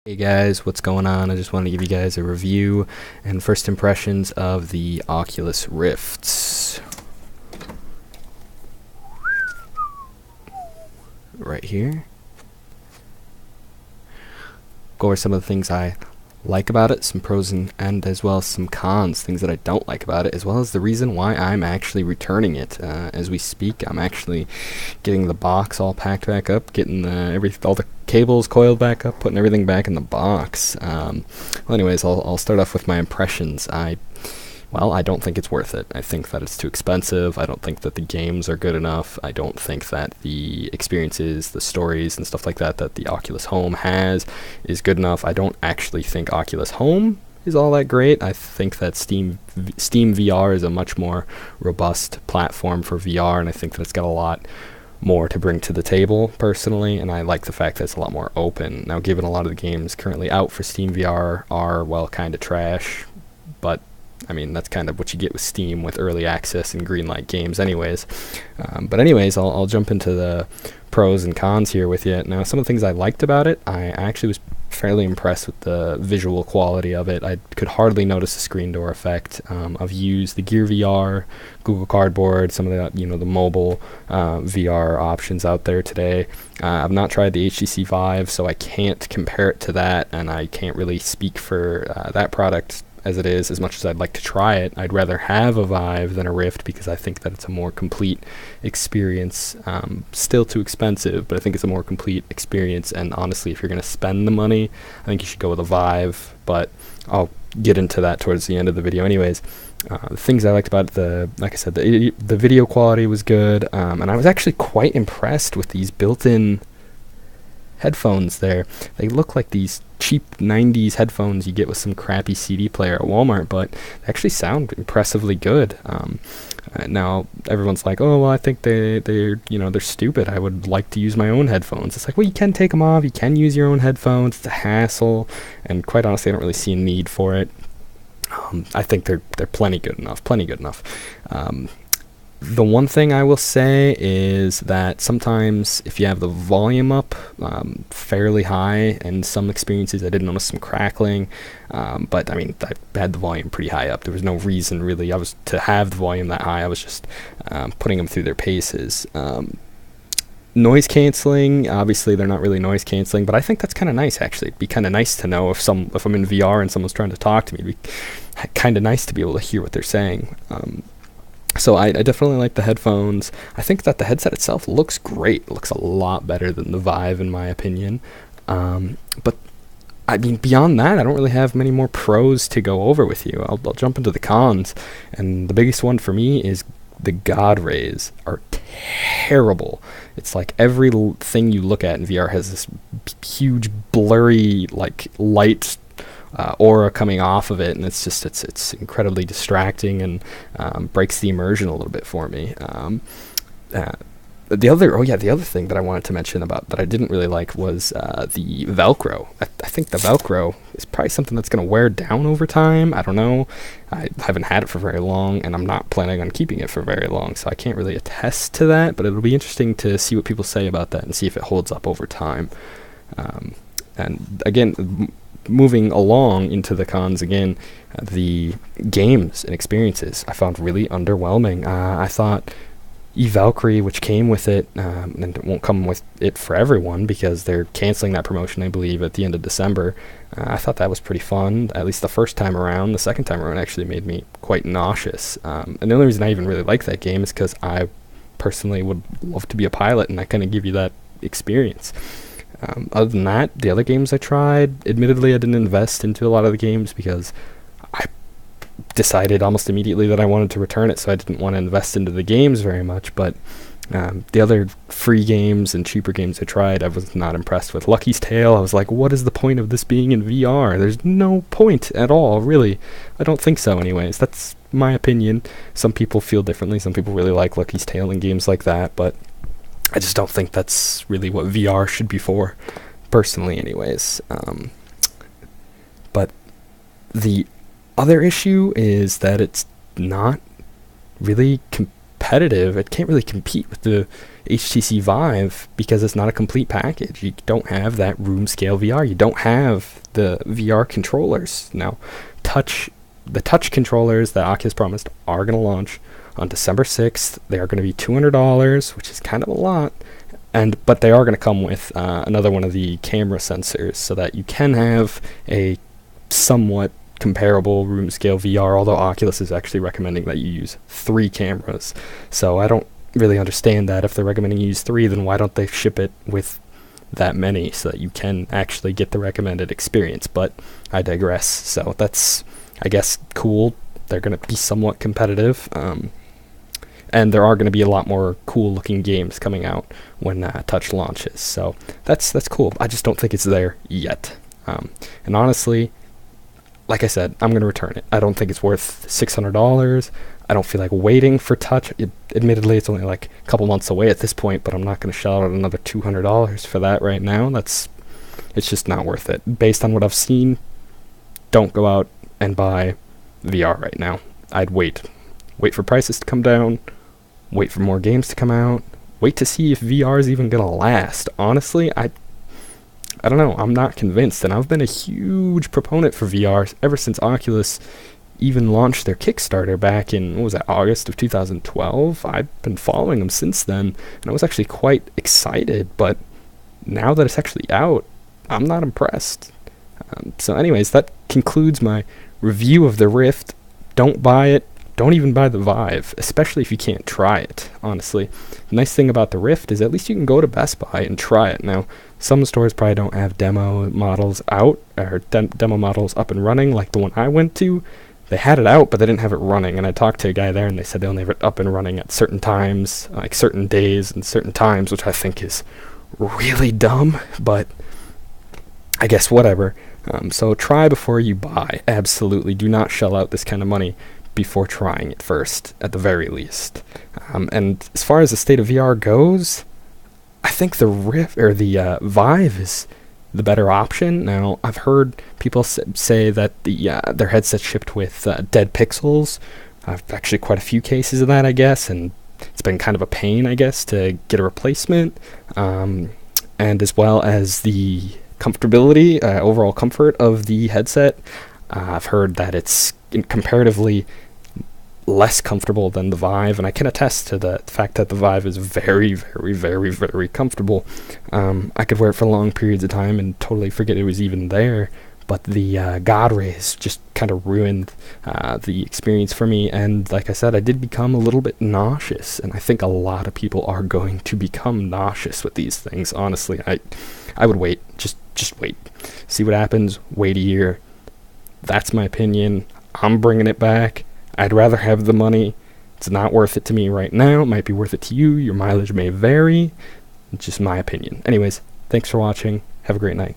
Hey guys, what's going on? I just want to give you guys a review and first impressions of the Oculus Rifts. Right here. Go over some of the things I like about it, some pros and as well as some cons, things that I don't like about it, as well as the reason why I'm actually returning it. As we speak, I'm actually getting the box all packed back up, getting all the cables coiled back up, putting everything back in the box. Well, anyways, I'll start off with my impressions. I don't think it's worth it. I think that it's too expensive. I don't think that the games are good enough. I don't think that the experiences, the stories, and stuff like that the Oculus Home has is good enough. I don't actually think Oculus Home is all that great. I think that Steam VR is a much more robust platform for VR, and I think that it's got a lot more to bring to the table personally, and I like the fact that it's a lot more open. Now, given a lot of the games currently out for Steam VR are, well, kind of trash, but I mean, that's kind of what you get with Steam with early access and greenlight games anyways. But anyways, I'll jump into the pros and cons here with you. Now, some of the things I liked about it, I actually was fairly impressed with the visual quality of it. I could hardly notice the screen door effect. I've used the Gear VR, Google Cardboard, some of the the mobile VR options out there today. I've not tried the HTC Vive, so I can't compare it to that, and I can't really speak for that product as it is. As much as I'd like to try it, I'd rather have a Vive than a Rift because I think that it's a more complete experience. Still too expensive, but I think it's a more complete experience, and honestly, if you're going to spend the money, I think you should go with a Vive, but I'll get into that towards the end of the video anyways. The things I liked about it, like I said, the video quality was good, and I was actually quite impressed with these built-in headphones there. They look like these cheap 90s headphones you get with some crappy CD player at Walmart, but they actually sound impressively good. Now everyone's like, oh well, I think they're stupid, I would like to use my own headphones. It's like, well, you can take them off, you can use your own headphones, it's a hassle, and quite honestly I don't really see a need for it. I think they're plenty good enough. The one thing I will say is that sometimes if you have the volume up fairly high, and some experiences I did notice some crackling, but I mean, I had the volume pretty high up. There was no reason really to have the volume that high. I was just putting them through their paces. Noise canceling, obviously they're not really noise canceling, but I think that's kind of nice actually. It'd be kind of nice to know if I'm in VR and someone's trying to talk to me. It'd be kind of nice to be able to hear what they're saying. So I definitely like the headphones. I think that the headset itself looks great. It looks a lot better than the Vive in my opinion. But I mean, beyond that, I don't really have many more pros to go over with you. I'll jump into the cons, and the biggest one for me is the God rays are terrible. It's like every thing you look at in VR has this huge blurry like light aura coming off of it, and it's incredibly distracting and breaks the immersion a little bit for me. The other thing that I wanted to mention about that I didn't really like was the Velcro. I think the Velcro is probably something that's going to wear down over time. I don't know. I haven't had it for very long, and I'm not planning on keeping it for very long, so I can't really attest to that, but it'll be interesting to see what people say about that and see if it holds up over time. And again, moving along into the cons again, the games and experiences I found really underwhelming. I thought Valkyrie, which came with it, and it won't come with it for everyone because they're canceling that promotion, I believe, at the end of December. I thought that was pretty fun, at least the first time around. The second time around actually made me quite nauseous. And the only reason I even really like that game is because I personally would love to be a pilot, and I kind of give you that experience. Other than that, the other games I tried, admittedly I didn't invest into a lot of the games because I decided almost immediately that I wanted to return it, so I didn't want to invest into the games very much. But the other free games and cheaper games I tried, I was not impressed with. Lucky's Tale, I was like, what is the point of this being in VR? There's no point at all, really. I don't think so anyways. That's my opinion. Some people feel differently. Some people really like Lucky's Tale and games like that, but I just don't think that's really what VR should be for, personally anyways. But the other issue is that it's not really competitive. It can't really compete with the HTC Vive because it's not a complete package. You don't have that room scale VR. You don't have the VR controllers. Now, the touch controllers that Oculus promised are going to launch on December 6th. They are going to be $200, which is kind of a lot. But they are going to come with another one of the camera sensors so that you can have a somewhat comparable room scale VR, although Oculus is actually recommending that you use 3 cameras. So I don't really understand that. If they're recommending you use 3, then why don't they ship it with that many so that you can actually get the recommended experience? But I digress. So that's, I guess, cool. They're going to be somewhat competitive. And there are going to be a lot more cool looking games coming out when Touch launches. So that's cool. I just don't think it's there yet. And honestly, like I said, I'm going to return it. I don't think it's worth $600. I don't feel like waiting for Touch. Admittedly, it's only like a couple months away at this point, but I'm not going to shell out another $200 for that right now. It's just not worth it. Based on what I've seen, don't go out and buy VR right now. I'd wait for prices to come down, wait for more games to come out, wait to see if VR is even going to last. Honestly, I don't know. I'm not convinced, and I've been a huge proponent for VR ever since Oculus even launched their Kickstarter back in, what was that, August of 2012? I've been following them since then, and I was actually quite excited, but now that it's actually out, I'm not impressed. So anyways, that concludes my review of the Rift. Don't buy it. Don't even buy the Vive, especially if you can't try it, honestly. The nice thing about the Rift is at least you can go to Best Buy and try it. Now, some stores probably don't have demo models out, or demo models up and running like the one I went to. They had it out, but they didn't have it running, and I talked to a guy there, and they said they only have it up and running at certain times, like certain days and certain times, which I think is really dumb, but I guess whatever. So try before you buy. Absolutely. Do not shell out this kind of money before trying it first, at the very least. And as far as the state of VR goes, I think the Vive is the better option. Now, I've heard people say that their headset shipped with dead pixels. I've actually quite a few cases of that, I guess, and it's been kind of a pain, I guess, to get a replacement. And as well as the comfortability, overall comfort of the headset. I've heard that it's comparatively less comfortable than the Vive, and I can attest to the fact that the Vive is very, very, very, very comfortable. I could wear it for long periods of time and totally forget it was even there, but the God rays just kind of ruined the experience for me, and like I said, I did become a little bit nauseous, and I think a lot of people are going to become nauseous with these things. Honestly, I would wait. Just wait. See what happens. Wait a year. That's my opinion. I'm bringing it back. I'd rather have the money. It's not worth it to me right now. It might be worth it to you. Your mileage may vary. It's just my opinion. Anyways, thanks for watching. Have a great night.